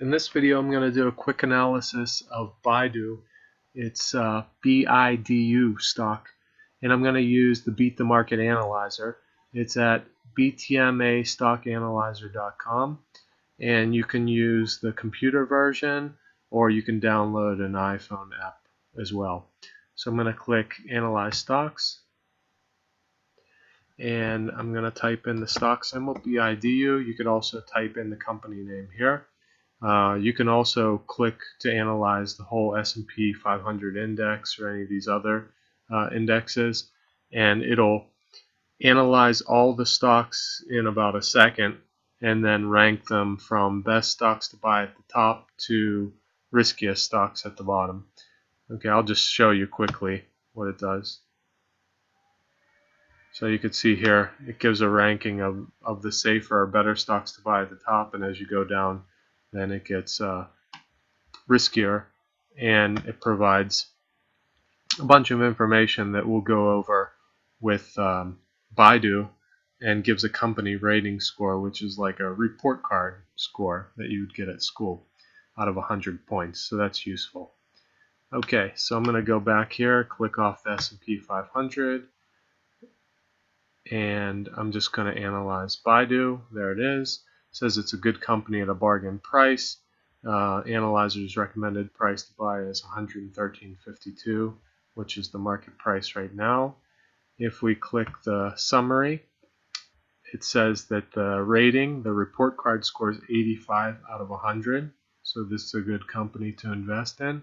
In this video, I'm going to do a quick analysis of Baidu. It's BIDU stock, and I'm going to use the Beat the Market Analyzer. It's at btmastockanalyzer.com, and you can use the computer version, or you can download an iPhone app as well. So I'm going to click Analyze Stocks, and I'm going to type in the stock symbol BIDU. You could also type in the company name here. You can also click to analyze the whole S&P 500 index or any of these other indexes, and it'll analyze all the stocks in about a second and then rank them from best stocks to buy at the top to riskiest stocks at the bottom. Okay, I'll just show you quickly what it does. So you can see here it gives a ranking of the safer or better stocks to buy at the top, and as you go down then it gets riskier, and it provides a bunch of information that we'll go over with Baidu, and gives a company rating score, which is like a report card score that you would get at school out of 100 points. So that's useful. Okay, so I'm going to go back here, click off the S&P 500, and I'm just going to analyze Baidu. There it is. It says it's a good company at a bargain price. Analyzer's recommended price to buy is $113.52, which is the market price right now. If we click the summary, it says that the rating, the report card score, is 85 out of 100. So this is a good company to invest in.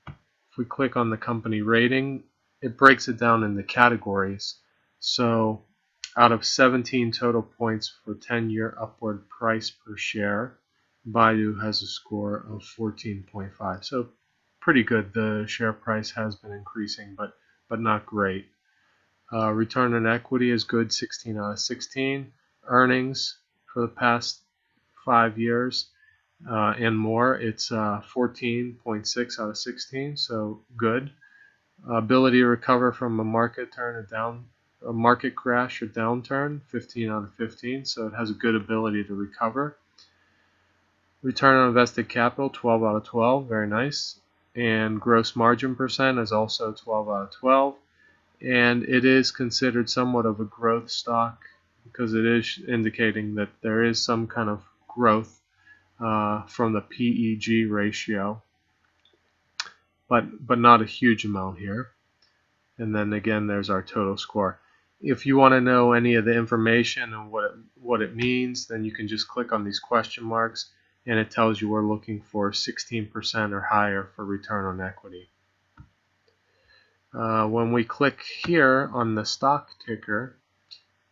If we click on the company rating, it breaks it down into categories. So out of 17 total points for 10-year upward price per share, Baidu has a score of 14.5. So pretty good. The share price has been increasing, but not great. Return on equity is good, 16 out of 16. Earnings for the past 5 years and more, it's 14.6 out of 16, so good. Ability to recover from a market crash or downturn, 15 out of 15, so it has a good ability to recover. Return on invested capital, 12 out of 12, very nice. And gross margin percent is also 12 out of 12. And it is considered somewhat of a growth stock because it is indicating that there is some kind of growth from the PEG ratio, but not a huge amount here. And then again, there's our total score. If you want to know any of the information and what it means, then you can just click on these question marks, and it tells you we're looking for 16% or higher for return on equity. When we click here on the stock ticker,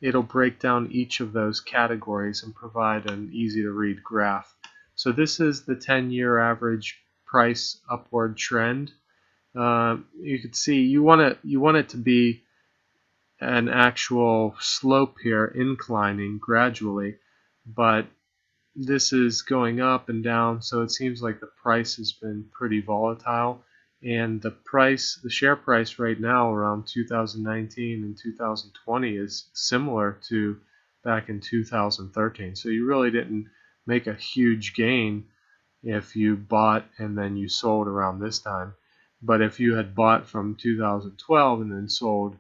it'll break down each of those categories and provide an easy to read graph. So this is the 10-year average price upward trend. You can see you want it to be an actual slope here, inclining gradually, but this is going up and down, so it seems like the price has been pretty volatile, and the share price right now around 2019 and 2020 is similar to back in 2013. So you really didn't make a huge gain if you bought and then you sold around this time. But if you had bought from 2012 and then sold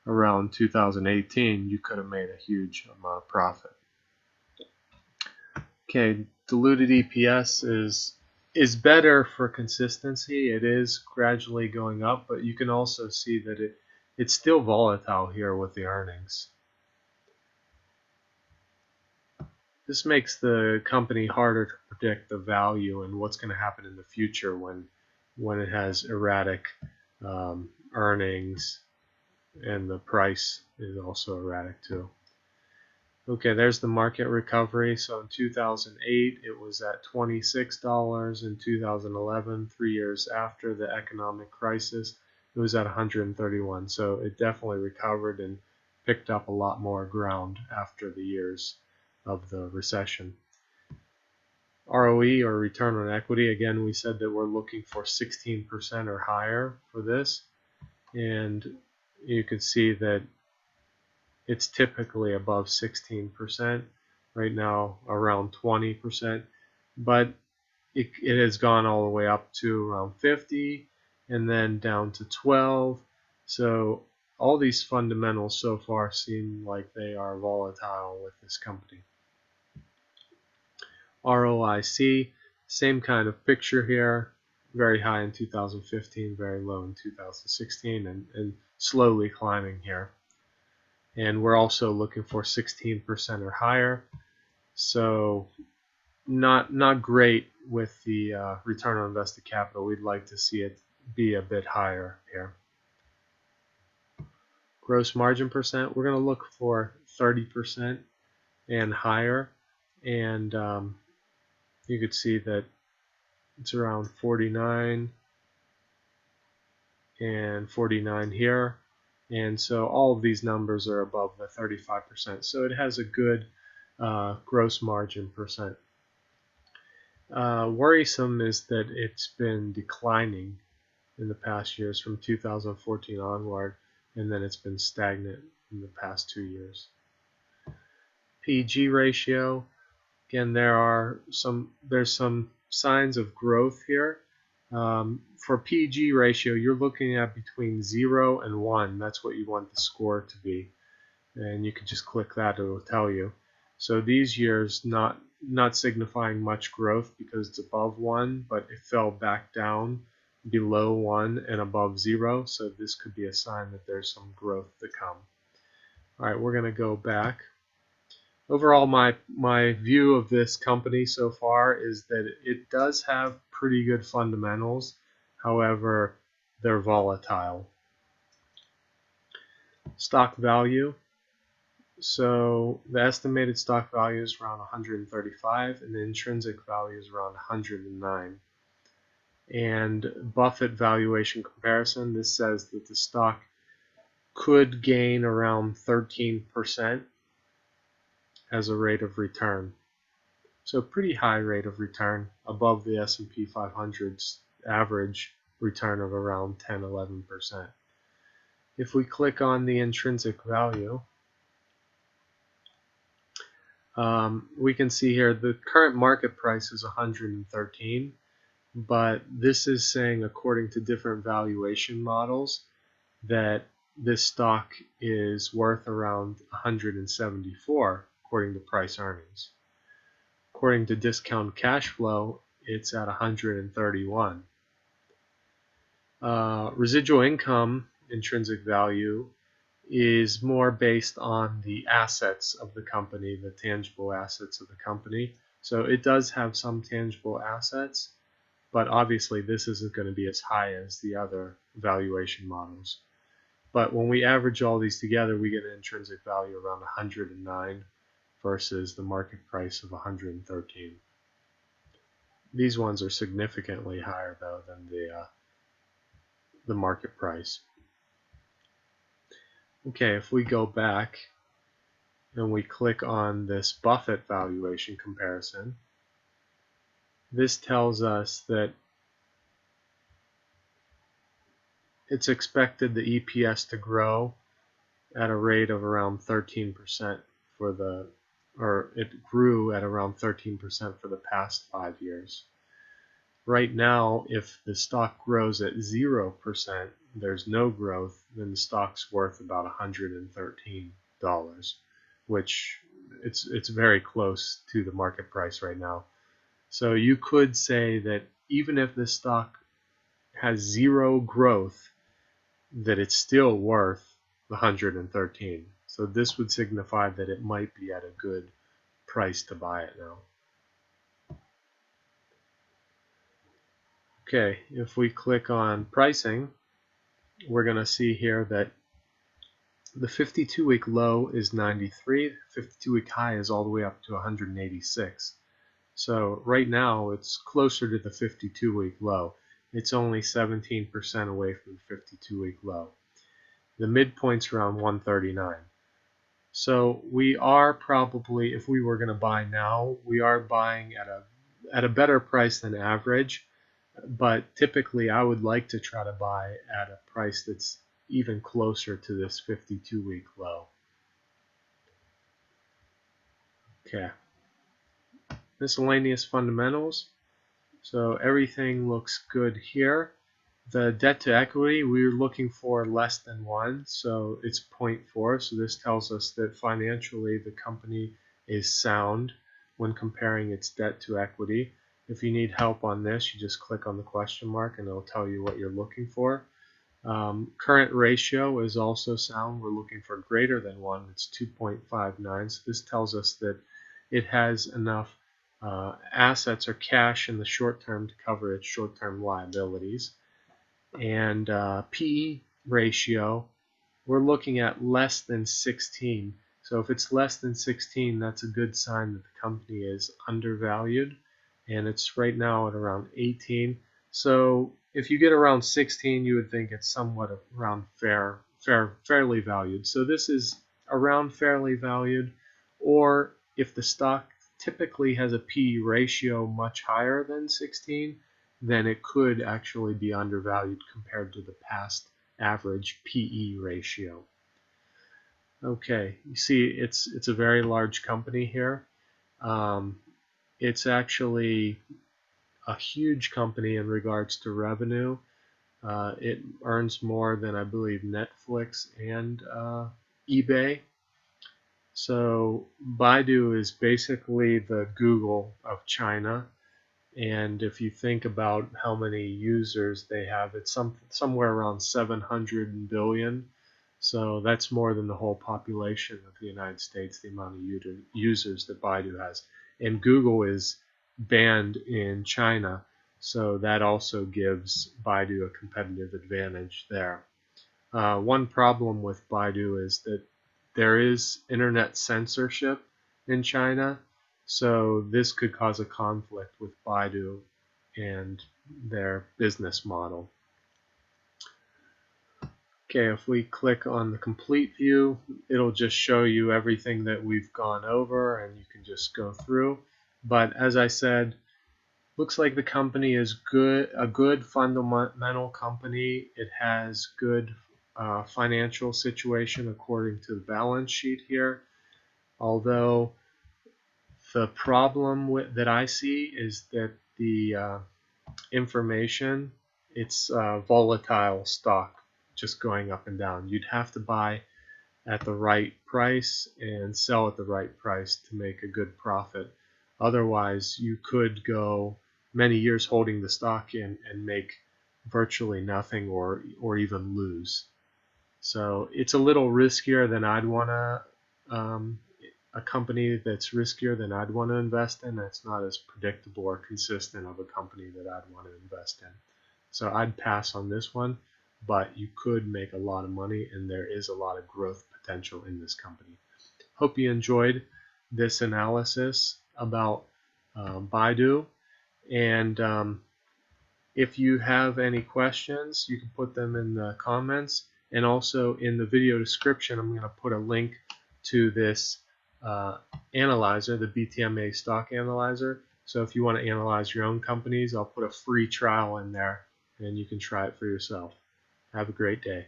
around 2018, you could have made a huge amount of profit. Okay, diluted EPS is better for consistency. It is gradually going up, but you can also see that it's still volatile here with the earnings. This makes the company harder to predict the value and what's going to happen in the future when it has erratic earnings, and the price is also erratic too. Okay, there's the market recovery. So in 2008, it was at $26. In 2011, 3 years after the economic crisis, it was at $131. So it definitely recovered and picked up a lot more ground after the years of the recession. ROE, or return on equity, again, we said that we're looking for 16% or higher for this. And you can see that it's typically above 16%. Right now, around 20%. but it has gone all the way up to around 50 and then down to 12. So all these fundamentals so far seem like they are volatile with this company. ROIC, same kind of picture here, very high in 2015, very low in 2016, and slowly climbing here. And we're also looking for 16% or higher. So not great with the return on invested capital. We'd like to see it be a bit higher here. Gross margin percent, we're going to look for 30% and higher, and you could see that it's around 49 and 49 here, and so all of these numbers are above the 35%, so it has a good gross margin percent. Worrisome is that it's been declining in the past years from 2014 onward, and then it's been stagnant in the past 2 years. PG ratio, again, there's some signs of growth here. For PG ratio, you're looking at between 0 and 1. That's what you want the score to be, and you can just click that, it will tell you. So these years not signifying much growth because it's above 1, but it fell back down below 1 and above 0, so this could be a sign that there's some growth to come. Alright, we're going to go back. Overall, my view of this company so far is that it does have pretty good fundamentals, however, they're volatile. Stock value. So the estimated stock value is around 135 and the intrinsic value is around 109. And Buffett valuation comparison, this says that the stock could gain around 13% as a rate of return. So pretty high rate of return, above the S&P 500's average return of around 10-11%. If we click on the intrinsic value, we can see here the current market price is 113, but this is saying, according to different valuation models, that this stock is worth around 174 according to price earnings. According to discount cash flow, it's at 131. Residual income intrinsic value is more based on the assets of the company, the tangible assets of the company. So it does have some tangible assets, but obviously this isn't going to be as high as the other valuation models. But when we average all these together, we get an intrinsic value around 109 versus the market price of 113. These ones are significantly higher though than the market price. Okay, if we go back and we click on this Buffett valuation comparison, this tells us that it's expected the EPS to grow at a rate of around 13% or it grew at around 13% for the past 5 years. Right now, if the stock grows at 0%, there's no growth, then the stock's worth about $113, which it's very close to the market price right now. So you could say that even if the stock has 0 growth, that it's still worth 113. So this would signify that it might be at a good price to buy it now. Okay, if we click on pricing, we're going to see here that the 52-week low is 93, the 52-week high is all the way up to 186. So right now it's closer to the 52-week low. It's only 17% away from the 52-week low. The midpoint's around 139. So we are probably, if we were going to buy now, we are buying at a better price than average. But typically I would like to try to buy at a price that's even closer to this 52-week low. Okay. Miscellaneous fundamentals. So everything looks good here. The debt to equity, we're looking for less than 1, so it's 0.4. So this tells us that financially the company is sound when comparing its debt to equity. If you need help on this, you just click on the question mark and it'll tell you what you're looking for. Current ratio is also sound. We're looking for greater than 1. It's 2.59. So this tells us that it has enough assets or cash in the short term to cover its short-term liabilities. And PE ratio, we're looking at less than 16. So if it's less than 16, that's a good sign that the company is undervalued, and it's right now at around 18. So if you get around 16, you would think it's somewhat around fairly valued. So this is around fairly valued, or if the stock typically has a PE ratio much higher than 16, then it could actually be undervalued compared to the past average PE ratio. Okay, you see it's a very large company here. It's actually a huge company in regards to revenue. It earns more than, I believe, Netflix and eBay. So Baidu is basically the Google of China. And if you think about how many users they have, it's somewhere around 700 billion. So that's more than the whole population of the United States, the amount of users that Baidu has. And Google is banned in China, so that also gives Baidu a competitive advantage there. One problem with Baidu is that there is internet censorship in China, so this could cause a conflict with Baidu and their business model. Okay, if we click on the complete view, it'll just show you everything that we've gone over, and you can just go through. But as I said, looks like the company is a good fundamental company. It has good financial situation according to the balance sheet here. Although the problem that I see is that the information, it's volatile stock, just going up and down. You'd have to buy at the right price and sell at the right price to make a good profit. Otherwise, you could go many years holding the stock in and make virtually nothing or even lose. So it's a little riskier than I'd want to, a company that's riskier than I'd want to invest in. That's not as predictable or consistent of a company that I'd want to invest in. So I'd pass on this one, but you could make a lot of money, and there is a lot of growth potential in this company. Hope you enjoyed this analysis about Baidu, and if you have any questions, you can put them in the comments, and also in the video description I'm going to put a link to this analyzer, the BTMA stock analyzer. So if you want to analyze your own companies, I'll put a free trial in there and you can try it for yourself. Have a great day.